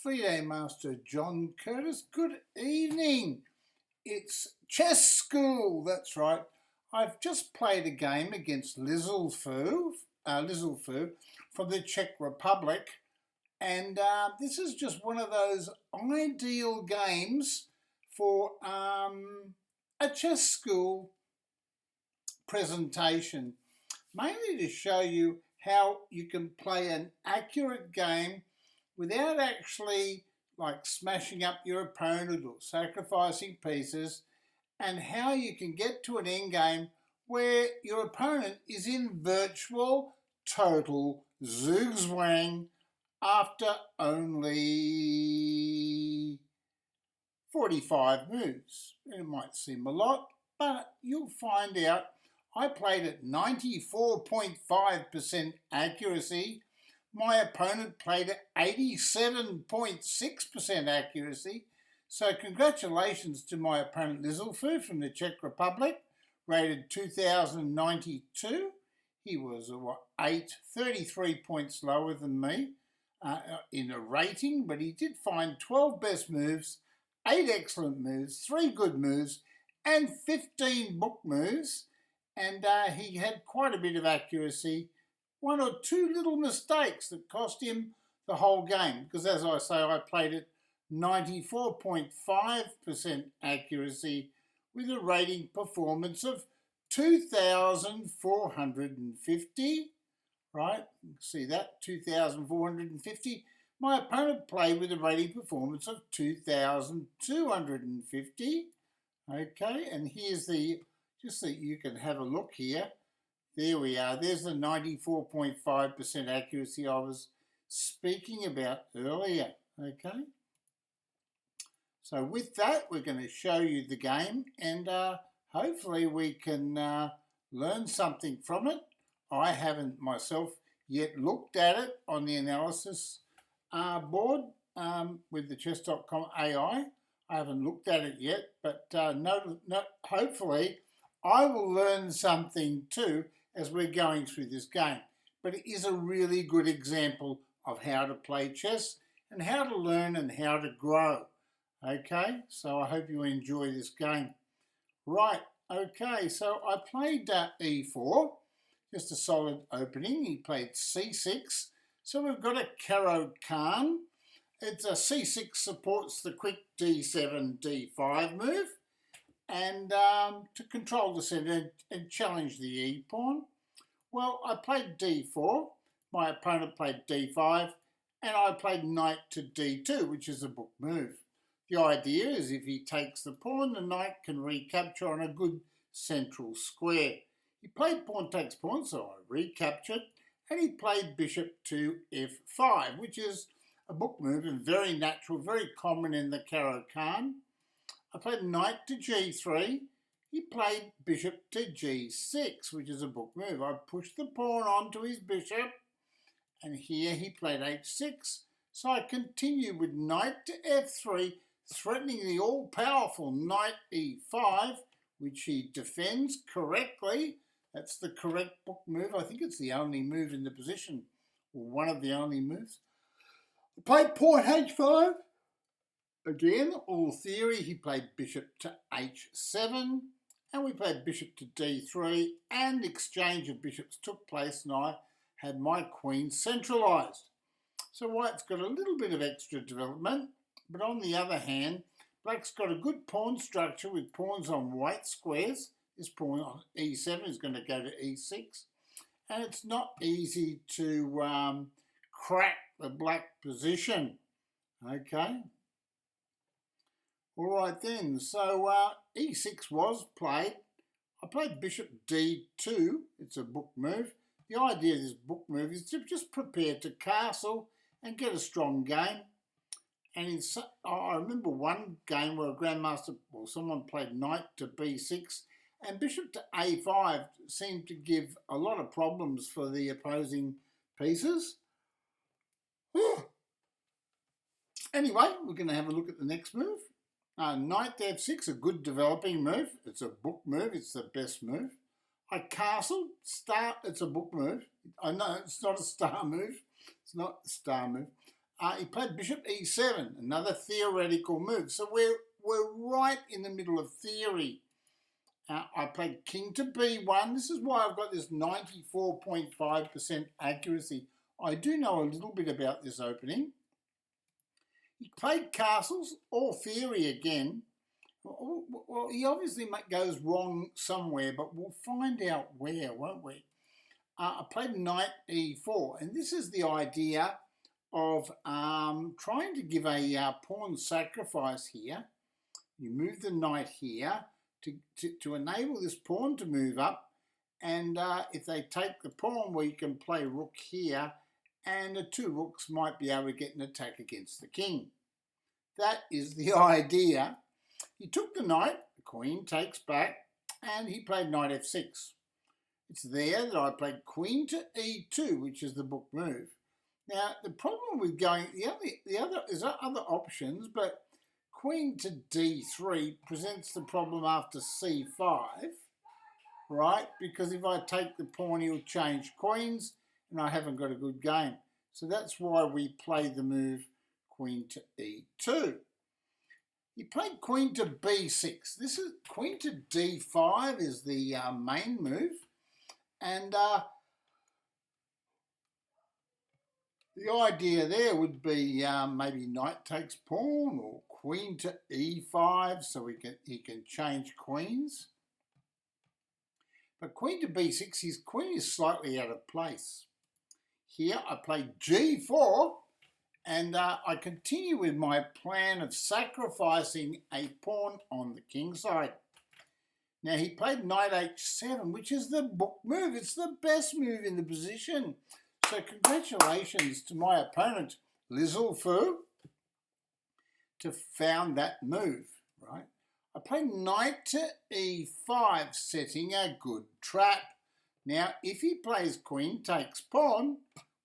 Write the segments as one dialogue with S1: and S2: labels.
S1: Friday Master John Curtis. Good evening. It's Chess School, that's right. I've just played a game against Lizalfous from the Czech Republic, and this is just one of those ideal games for a chess school presentation, mainly to show you how you can play an accurate game without actually like smashing up your opponent or sacrificing pieces, and how you can get to an end game where your opponent is in virtual total Zugzwang after only 45 moves. It might seem a lot, but you'll find out. I played at 94.5% accuracy. My opponent played at 87.6% accuracy. So congratulations to my opponent Lizalfous from the Czech Republic, rated 2092. He was 33 points lower than me in a rating, but he did find 12 best moves, 8 excellent moves, 3 good moves, and 15 book moves. And he had quite a bit of accuracy. 1 or 2 little mistakes that cost him the whole game, because as I say, I played at 94.5% accuracy with a rating performance of 2,450, right? See that, 2,450. My opponent played with a rating performance of 2,250. Okay, and here's the, just so you can have a look here. There we are. There's the 94.5% accuracy I was speaking about earlier. Okay. So with that, we're going to show you the game, and hopefully we can learn something from it. I haven't myself yet looked at it on the analysis board with the chess.com AI. I haven't looked at it yet, but hopefully I will learn something too as we're going through this game. But it is a really good example of how to play chess and how to learn and how to grow. Okay, so I hope you enjoy this game. Right, okay, so I played e4, just a solid opening. He played c6, so we've got a CARO-KANN. It's a c6 supports the quick d7, d5 move, and to control the centre and challenge the e-pawn. Well, I played d4, my opponent played d5, and I played knight to d2, which is a book move. The idea is if he takes the pawn, the knight can recapture on a good central square. He played pawn takes pawn, so I recaptured, and he played bishop to f5, which is a book move and very natural, very common in the CARO-KANN. I played knight to g3. He played bishop to g6, which is a book move. I pushed the pawn onto his bishop, and here he played h6. So I continue with knight to f3, threatening the all-powerful knight e5, which he defends correctly. That's the correct book move. I think it's the only move in the position, or one of the only moves. I played pawn h5. Again, all theory, he played bishop to h7, and we played bishop to d3, and exchange of bishops took place, and I had my queen centralised. So white's got a little bit of extra development, but on the other hand, black's got a good pawn structure with pawns on white squares. This pawn on e7 is going to go to e6, and it's not easy to crack the black position. Okay. All right then, so e6 was played. I played bishop d2. It's a book move. The idea of this book move is to just prepare to castle and get a strong game. And I remember one game where a grandmaster, or someone played knight to b6, and bishop to a5 seemed to give a lot of problems for the opposing pieces. Anyway, we're going to have a look at the next move. Knight to f6, a good developing move. It's a book move. It's the best move. I castled. It's a book move. I know it's not a star move. It's not a star move. He played bishop e7, another theoretical move. So we're right in the middle of theory. I played king to b1. This is why I've got this 94.5% accuracy. I do know a little bit about this opening. He played castles, all theory again. Well, he obviously goes wrong somewhere, but we'll find out where, won't we? I played knight e4, and this is the idea of trying to give a pawn sacrifice here. You move the knight here to enable this pawn to move up, and if they take the pawn, well, you can play rook here, and the two rooks might be able to get an attack against the king. That is the idea. He took the knight, the queen takes back, and he played knight f6. It's there that I played queen to e2, which is the book move. Now, the problem with going, there's other options, but queen to d3 presents the problem after c5, right? Because if I take the pawn, he'll change queens, and I haven't got a good game. So that's why we play the move queen to e2. He played queen to b6. This is queen to d5 is the main move, and the idea there would be maybe knight takes pawn or queen to e5, so he can change queens. But queen to b6, his queen is slightly out of place. Here I played g4, and I continue with my plan of sacrificing a pawn on the king side. Now he played knight h7, which is the book move. It's the best move in the position. So congratulations to my opponent, Lizalfous, to found that move, right? I played knight to e5, setting a good trap. Now, if he plays queen takes pawn,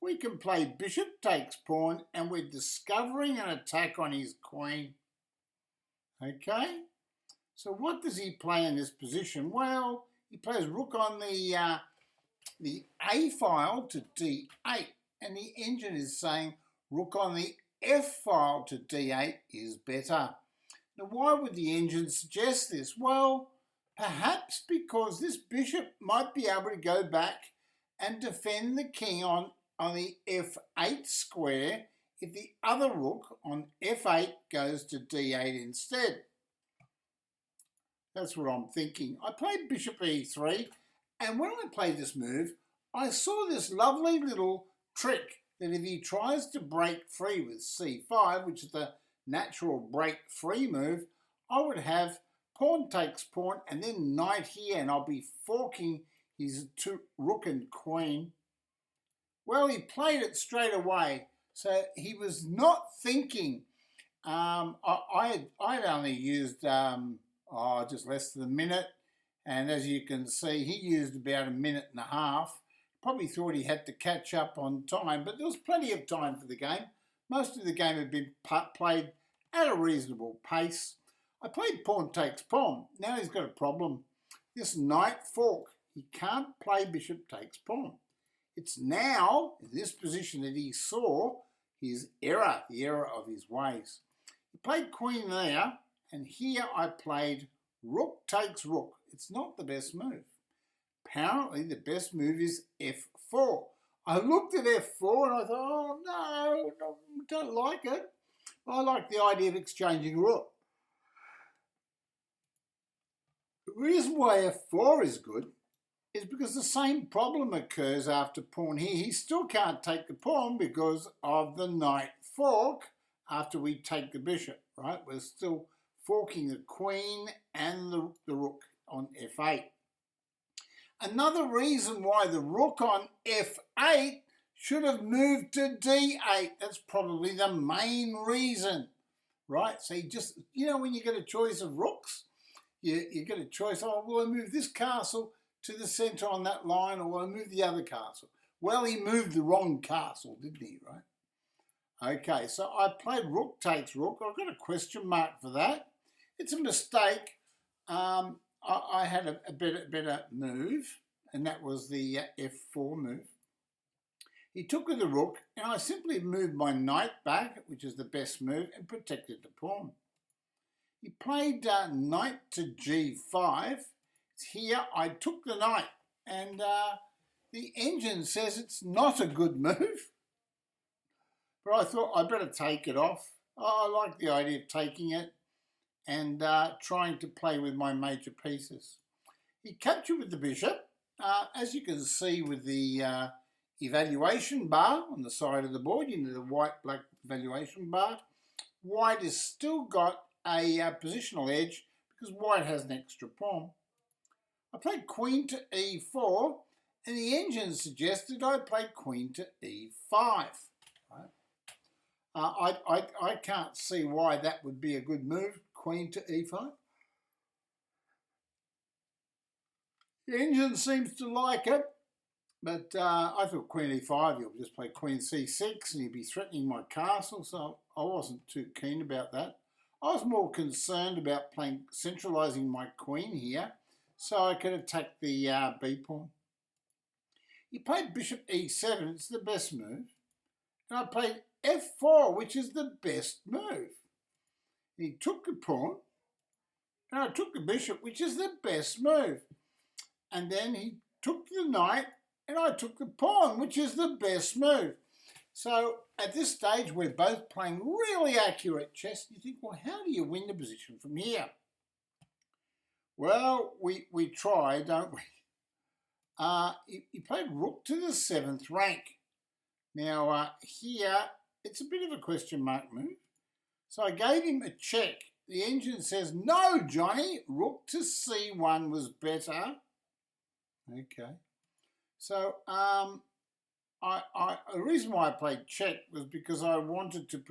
S1: we can play bishop takes pawn, and we're discovering an attack on his queen. Okay? So what does he play in this position? Well, he plays rook on the A file to D8, and the engine is saying rook on the F file to D8 is better. Now, why would the engine suggest this? Well, perhaps because this bishop might be able to go back and defend the king on the F8 square if the other rook on F8 goes to D8 instead. That's what I'm thinking. I played bishop E3, and when I played this move, I saw this lovely little trick that if he tries to break free with C5, which is the natural break free move, I would have pawn takes pawn and then knight here, and I'll be forking his rook and queen. Well, he played it straight away, so he was not thinking. I'd only used just less than a minute, and as you can see, he used about a minute and a half. Probably thought he had to catch up on time, but there was plenty of time for the game. Most of the game had been played at a reasonable pace. I played pawn takes pawn. Now he's got a problem. This knight fork, he can't play bishop takes pawn. It's now, in this position that he saw, his error, the error of his ways. He played queen there, and here I played rook takes rook. It's not the best move. Apparently the best move is f4. I looked at f4 and I thought, oh no, don't like it. I like the idea of exchanging rook. The reason why f4 is good is because the same problem occurs after pawn here. He still can't take the pawn because of the knight fork after we take the bishop, right? We're still forking the queen and the rook on f8. Another reason why the rook on f8 should have moved to d8. That's probably the main reason, right? So you just, when you get a choice of rooks, you get a choice, oh, will I move this castle to the centre on that line, or will I move the other castle? Well, he moved the wrong castle, didn't he, right? Okay, so I played rook takes rook. I've got a question mark for that. It's a mistake. I had a better move, and that was the f4 move. He took with the rook, and I simply moved my knight back, which is the best move, and protected the pawn. He played knight to g5. Here I took the knight, and the engine says it's not a good move. But I thought I'd better take it off. I like the idea of taking it and trying to play with my major pieces. He captured with the bishop. As you can see with the evaluation bar on the side of the board, the white-black evaluation bar, white has still got a positional edge because white has an extra pawn. I played queen to e4, and the engine suggested I play queen to e5. Right? I can't see why that would be a good move, queen to e5. The engine seems to like it, but I thought queen e5, you'll just play queen c6 and he'd be threatening my castle, so I wasn't too keen about that. I was more concerned about centralising my queen here, so I could attack the b pawn. He played bishop e7, it's the best move, and I played f4, which is the best move. He took the pawn, and I took the bishop, which is the best move. And then he took the knight, and I took the pawn, which is the best move. So at this stage, we're both playing really accurate chess. You think, well, how do you win the position from here? Well, we try, don't we? He played rook to the 7th rank. Now, here, it's a bit of a question mark move. So I gave him a check. The engine says, no, Johnny, rook to c1 was better. Okay. So, the reason why I played check was because I wanted to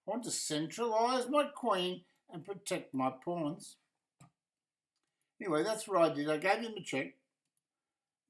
S1: centralise my queen and protect my pawns. Anyway, that's what I did. I gave him a check.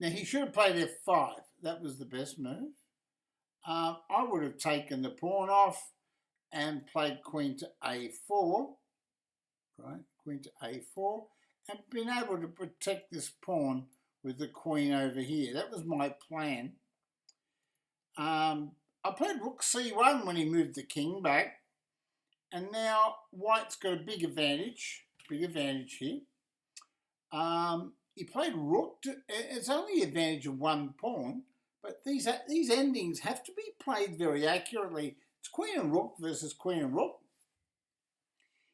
S1: Now, he should have played f5. That was the best move. I would have taken the pawn off and played queen to a4, right? Queen to a4, and been able to protect this pawn with the queen over here. That was my plan. I played rook c1 when he moved the king back, and now white's got a big advantage here. He played rook to, it's only an advantage of one pawn, but these endings have to be played very accurately. It's queen and rook versus queen and rook.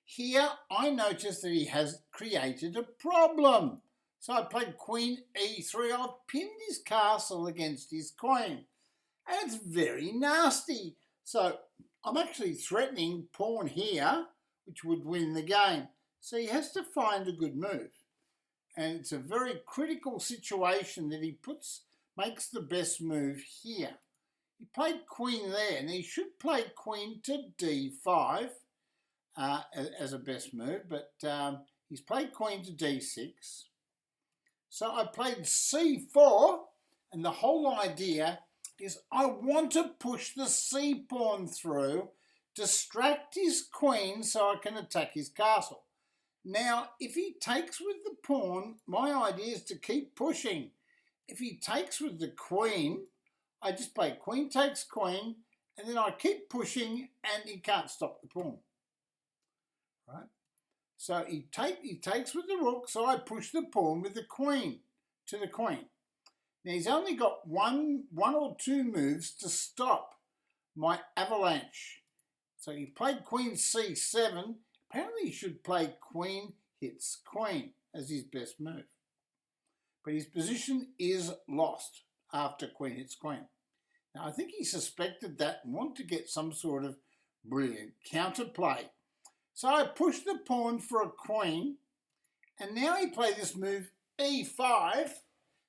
S1: Here I noticed that he has created a problem. So I played queen e3. I've pinned his castle against his queen. And it's very nasty. So I'm actually threatening pawn here, which would win the game. So he has to find a good move. And it's a very critical situation that he makes the best move here. He played queen there, and he should play queen to d5 as a best move, but he's played queen to d6. So I played c4, and the whole idea is I want to push the c pawn through, distract his queen so I can attack his castle. Now, if he takes with the pawn, my idea is to keep pushing. If he takes with the queen, I just play queen takes queen, and then I keep pushing, and he can't stop the pawn. Right? So he takes with the rook, so I push the pawn with the queen to the queen. Now he's only got one or two moves to stop my avalanche. So he played queen c7. Apparently he should play queen hits queen as his best move. But his position is lost after queen hits queen. Now I think he suspected that and wanted to get some sort of brilliant counterplay. So I pushed the pawn for a queen, and now he played this move e5.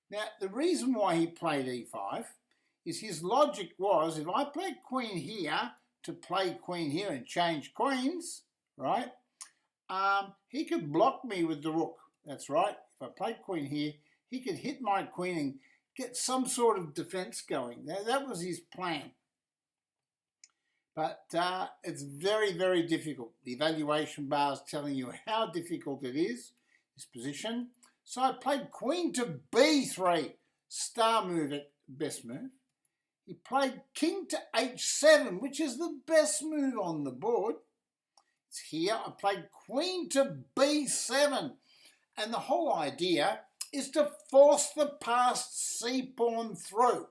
S1: Now the reason why he played e5 is his logic was if I play queen here to play queen here and change queens, right, he could block me with the rook. That's right. If I played queen here, he could hit my queen and get some sort of defense going. Now, that was his plan. But it's very, very difficult. The evaluation bar is telling you how difficult it is, this position. So I played queen to b3, star move, best move. He played king to h7, which is the best move on the board. It's here. I played queen to b7. And the whole idea is to force the passed c-pawn through.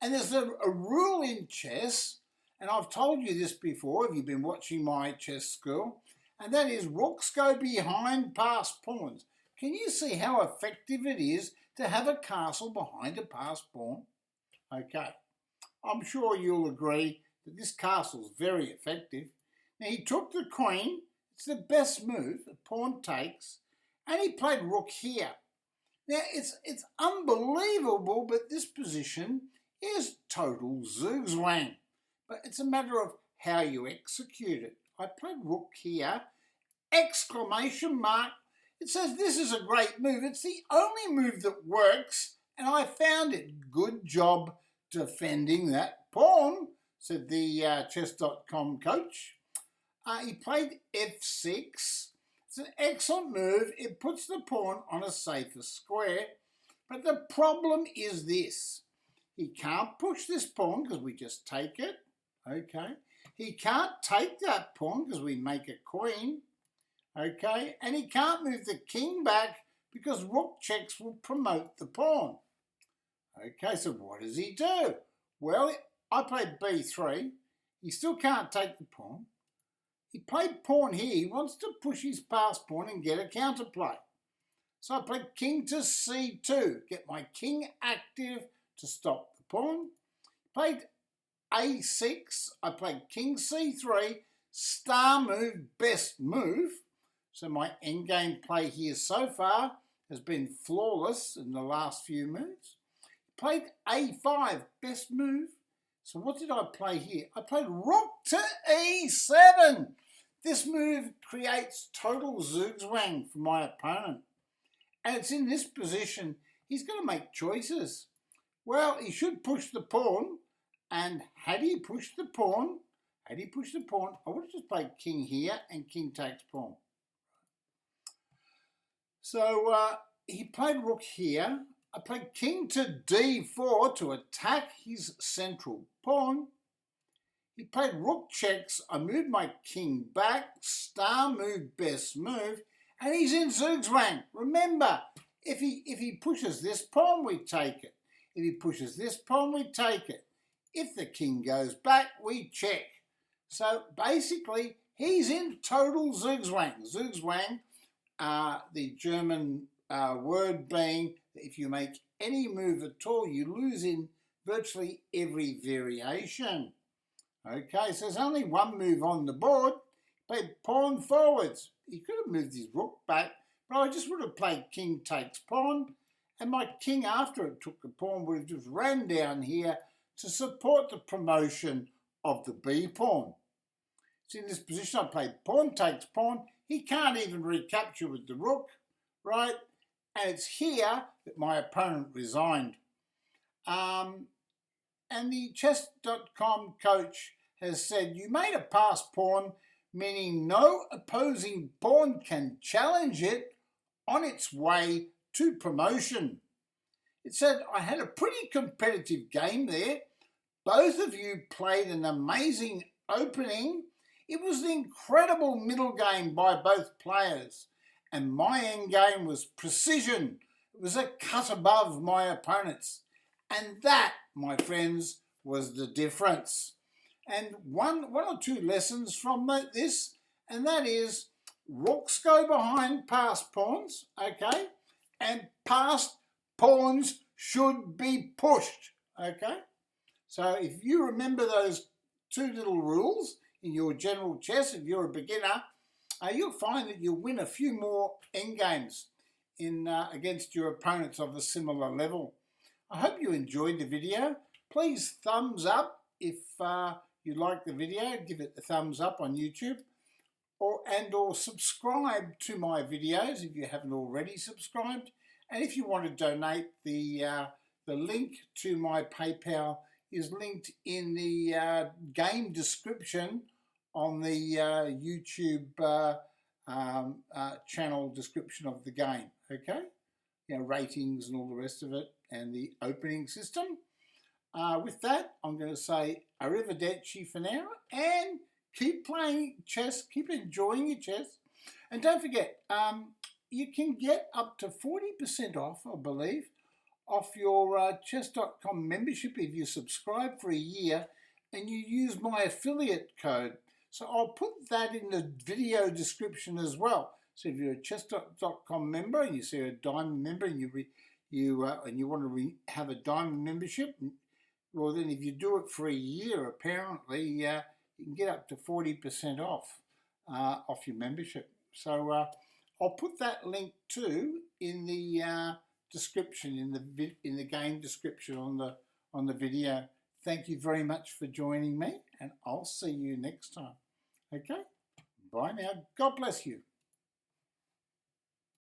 S1: And there's a rule in chess, and I've told you this before if you've been watching my chess school, and that is rooks go behind passed pawns. Can you see how effective it is to have a castle behind a passed pawn? Okay, I'm sure you'll agree that this castle's very effective. Now he took the queen, it's the best move, the pawn takes, and he played rook here. Now it's unbelievable, but this position is total Zugzwang. But it's a matter of how you execute it. I played rook here, exclamation mark. It says this is a great move. It's the only move that works, and I found it. Good job defending that pawn, said the chess.com coach. He played f6. It's an excellent move. It puts the pawn on a safer square. But the problem is this. He can't push this pawn because we just take it. Okay. He can't take that pawn because we make a queen. Okay. And he can't move the king back because rook checks will promote the pawn. Okay, so what does he do? Well, I played b3. He still can't take the pawn. He played pawn here. He wants to push his passed pawn and get a counterplay. So I played king to c2, get my king active to stop the pawn. Played a6. I played king c3, star move, best move. So my endgame play here so far has been flawless in the last few moves. Played a5, best move. So what did I play here? I played rook to e7. This move creates total Zugzwang for my opponent. And it's in this position, he's going to make choices. Well, he should push the pawn. And had he pushed the pawn, I would have just played king here and king takes pawn. So he played rook here. I played king to d4 to attack his central pawn. He played rook checks. I moved my king back. Star move, best move. And he's in Zugzwang. Remember, if he pushes this pawn, we take it. If he pushes this pawn, we take it. If the king goes back, we check. So basically, he's in total Zugzwang. Zugzwang, the German word being that if you make any move at all, you lose in virtually every variation. Okay, so there's only one move on the board. Played pawn forwards. He could have moved his rook back, but I just would have played king takes pawn, and my king after it took the pawn would have just ran down here to support the promotion of the b pawn. So in this position I played pawn takes pawn. He can't even recapture with the rook, right? And it's here that my opponent resigned. And the chess.com coach has said, you made a passed pawn, meaning no opposing pawn can challenge it on its way to promotion. It said, I had a pretty competitive game there. Both of you played an amazing opening. It was an incredible middle game by both players. And my end game was precision. It was a cut above my opponent's. And that, my friends, was the difference. And one or two lessons from this, and that is rooks go behind passed pawns, okay? And passed pawns should be pushed, okay? So if you remember those two little rules in your general chess, if you're a beginner, you'll find that you'll win a few more endgames against your opponents of a similar level. I hope you enjoyed the video. Please thumbs up if you like the video. Give it a thumbs up on YouTube, or subscribe to my videos if you haven't already subscribed. And if you want to donate, the link to my PayPal is linked in the game description on the YouTube channel description of the game. Okay, ratings and all the rest of it, and the opening system. with that, I'm going to say arrivederci for now, and keep playing chess, keep enjoying your chess, and don't forget, you can get up to 40% off, I believe, off your chess.com membership if you subscribe for a year and you use my affiliate code. So I'll put that in the video description as well. So if you're a chess.com member and you see a diamond member and you want to have a diamond membership, well then if you do it for a year, apparently you can get up to 40% off your membership. So I'll put that link too in the description, in the game description on the video. Thank you very much for joining me, and I'll see you next time. Okay? Bye now. God bless you.